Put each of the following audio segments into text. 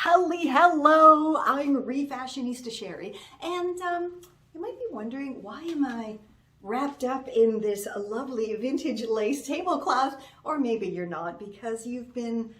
Hello, I'm Refashionista Sherry, and you might be wondering, why am I wrapped up in this lovely vintage lace tablecloth? Or maybe you're not, because you've been,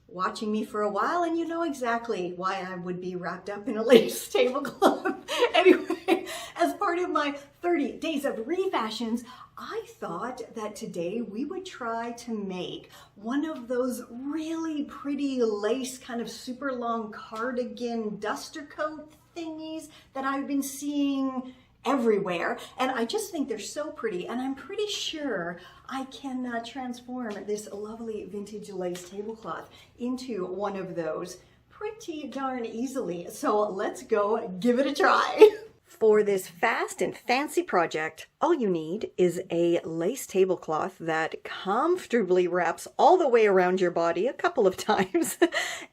watching me for a while and you know exactly why I would be wrapped up in a lace tablecloth. Anyway, as part of my 30 days of refashions, I thought that today we would try to make one of those really pretty lace kind of super long cardigan duster coat thingies that I've been seeing everywhere, and I just think they're so pretty, and I'm pretty sure I can transform this lovely vintage lace tablecloth into one of those pretty darn easily. So let's go give it a try. For this fast and fancy project, all you need is a lace tablecloth that comfortably wraps all the way around your body a couple of times,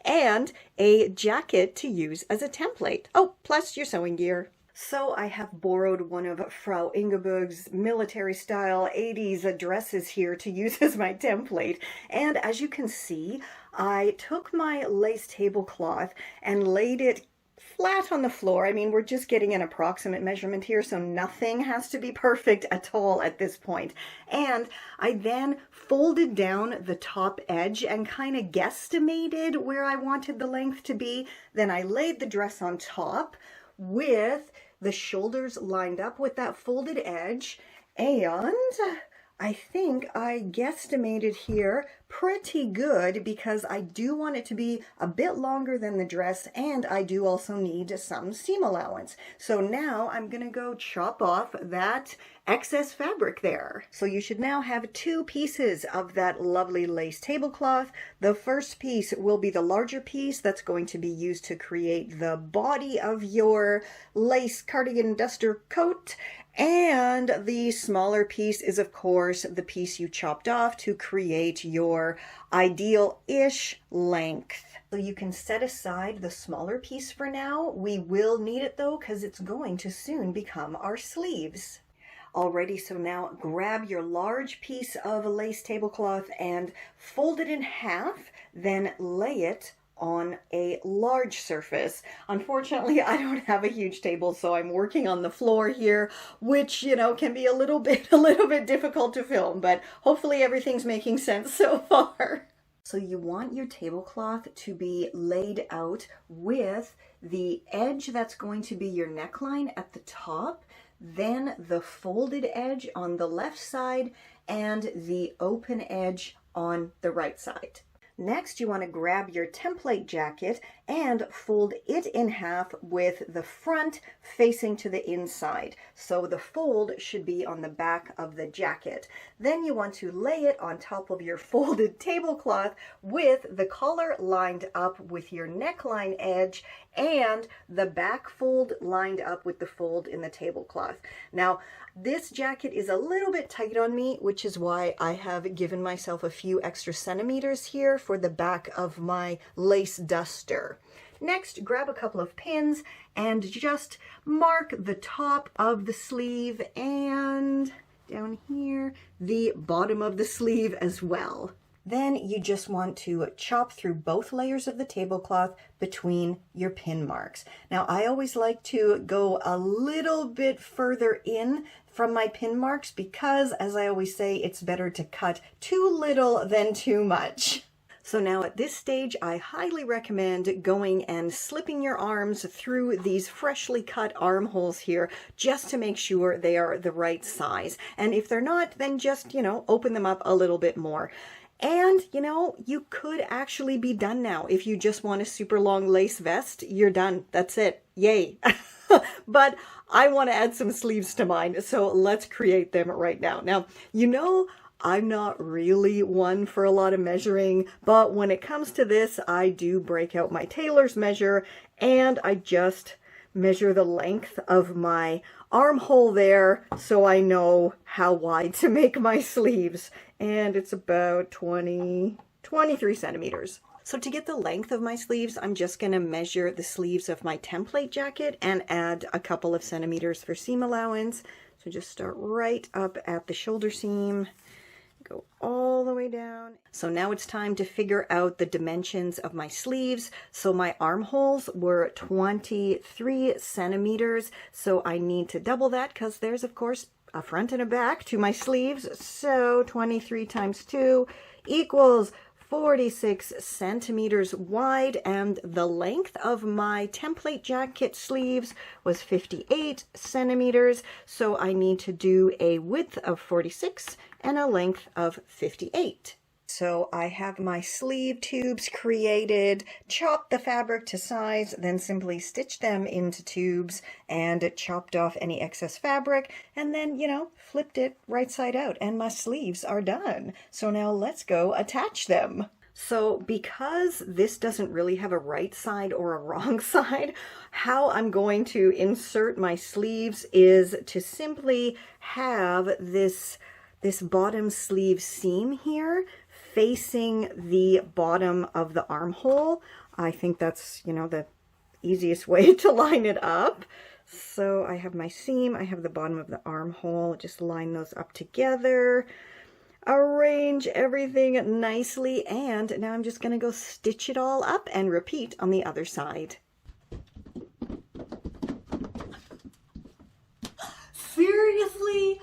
and a jacket to use as a template. Oh, plus your sewing gear. So I have borrowed one of Frau Ingeborg's military style 80s dresses here to use as my template. And as you can see, I took my lace tablecloth and laid it flat on the floor. I mean, we're just getting an approximate measurement here, so nothing has to be perfect at all at this point. And I then folded down the top edge and kind of guesstimated where I wanted the length to be. Then I laid the dress on top with the shoulders lined up with that folded edge, and I think I guesstimated here pretty good, because I do want it to be a bit longer than the dress, and I do also need some seam allowance. So now I'm gonna go chop off that excess fabric there. So you should now have two pieces of that lovely lace tablecloth. The first piece will be the larger piece that's going to be used to create the body of your lace cardigan duster coat. And the smaller piece is, of course, the piece you chopped off to create your ideal-ish length. So you can set aside the smaller piece for now. We will need it though, because it's going to soon become our sleeves. Alrighty, so now grab your large piece of lace tablecloth and fold it in half, then lay it on a large surface. Unfortunately, I don't have a huge table, so I'm working on the floor here, which, can be a little bit difficult to film, but hopefully everything's making sense so far. So you want your tablecloth to be laid out with the edge that's going to be your neckline at the top, then the folded edge on the left side, and the open edge on the right side. Next, you want to grab your template jacket and fold it in half with the front facing to the inside. So the fold should be on the back of the jacket. Then you want to lay it on top of your folded tablecloth with the collar lined up with your neckline edge and the back fold lined up with the fold in the tablecloth. Now, this jacket is a little bit tight on me, which is why I have given myself a few extra centimeters here for the back of my lace duster. Next, grab a couple of pins and just mark the top of the sleeve and down here, the bottom of the sleeve as well. Then you just want to chop through both layers of the tablecloth between your pin marks. Now, I always like to go a little bit further in from my pin marks because, as I always say, it's better to cut too little than too much. So now at this stage, I highly recommend going and slipping your arms through these freshly cut armholes here just to make sure they are the right size. And if they're not, then just, open them up a little bit more. And, you could actually be done now. If you just want a super long lace vest, you're done. That's it. Yay. But I want to add some sleeves to mine, so let's create them right now. Now, I'm not really one for a lot of measuring, but when it comes to this, I do break out my tailor's measure, and I just measure the length of my armhole there so I know how wide to make my sleeves. And it's about 23 centimeters. So to get the length of my sleeves, I'm just going to measure the sleeves of my template jacket and add a couple of centimeters for seam allowance. So just start right up at the shoulder seam, go all the way down. So now it's time to figure out the dimensions of my sleeves. So my armholes were 23 centimeters. So I need to double that because there's, of course, a front and a back to my sleeves. So 23 times 2 equals 46 centimeters wide, and the length of my template jacket sleeves was 58 centimeters. So I need to do a width of 46 and a length of 58. So I have my sleeve tubes created, chopped the fabric to size, then simply stitched them into tubes and chopped off any excess fabric, and then, you know, flipped it right side out, and my sleeves are done. So now let's go attach them. So because this doesn't really have a right side or a wrong side, how I'm going to insert my sleeves is to simply have this bottom sleeve seam here facing the bottom of the armhole. I think that's, you know, the easiest way to line it up. So I have my seam, I have the bottom of the armhole, just line those up together, arrange everything nicely, and now I'm just going to go stitch it all up and repeat on the other side. Seriously?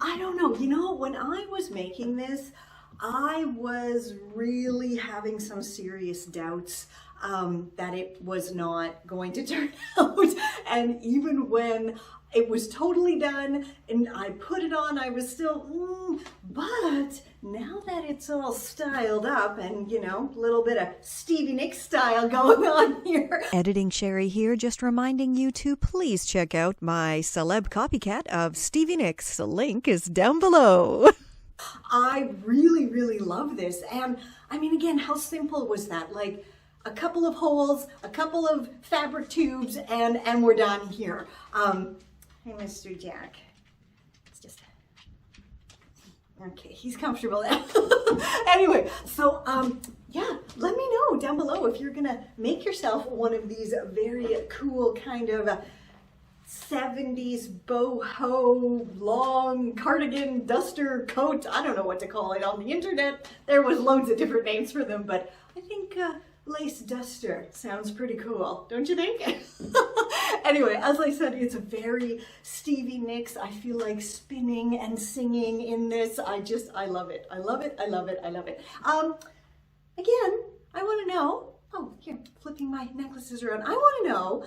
I don't know. You know, when I was making this, I was really having some serious doubts that it was not going to turn out. And even when it was totally done and I put it on, I was still, but now that it's all styled up and, you know, a little bit of Stevie Nicks style going on here. Editing Sherry here, just reminding you to please check out my celeb copycat of Stevie Nicks. The link is down below. I really, really love this. And I mean, again, how simple was that? Like a couple of holes, a couple of fabric tubes, and we're done here. Hey, Mr. Jack. It's just, okay, he's comfortable now. Anyway, so, yeah, let me know down below if you're gonna make yourself one of these very cool kind of 70s boho long cardigan duster coat. I don't know what to call it on the internet. There was loads of different names for them, but I think lace duster sounds pretty cool, don't you think? Anyway, as I said, it's a very Stevie Nicks. I feel like spinning and singing in this. I love it. I love it. I love it. I love it. Again, I want to know, oh, here, flipping my necklaces around. I want to know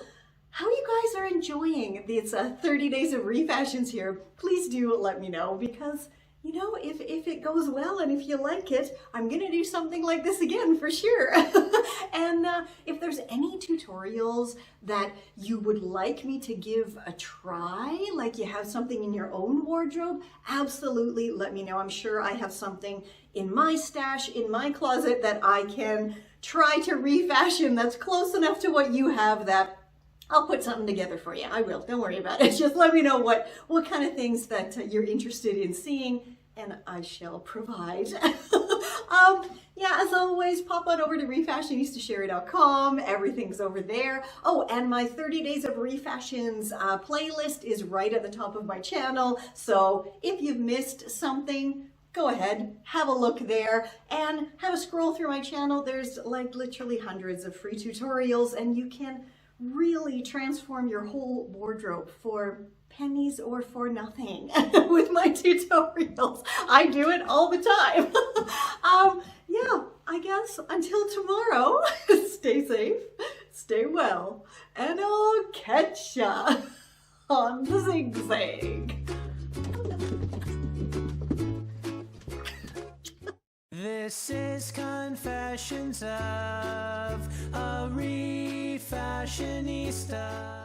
how you guys are enjoying these 30 days of refashions here. Please do let me know, because you know, if it goes well and if you like it, I'm gonna do something like this again for sure. And if there's any tutorials that you would like me to give a try, like you have something in your own wardrobe, absolutely let me know. I'm sure I have something in my stash, in my closet, that I can try to refashion that's close enough to what you have that I'll put something together for you. I will. Don't worry about it. Just let me know what kind of things that you're interested in seeing, and I shall provide. Yeah, as always, pop on over to refashionistasherry.com. Everything's over there. Oh, and my 30 Days of Refashions playlist is right at the top of my channel. So if you've missed something, go ahead, have a look there, and have a scroll through my channel. There's like literally hundreds of free tutorials, and you can really transform your whole wardrobe for pennies or for nothing with my tutorials. I do it all the time. Yeah, I guess until tomorrow, stay safe, stay well, and I'll catch ya on the zigzag. This is Confessions of a Refashionista.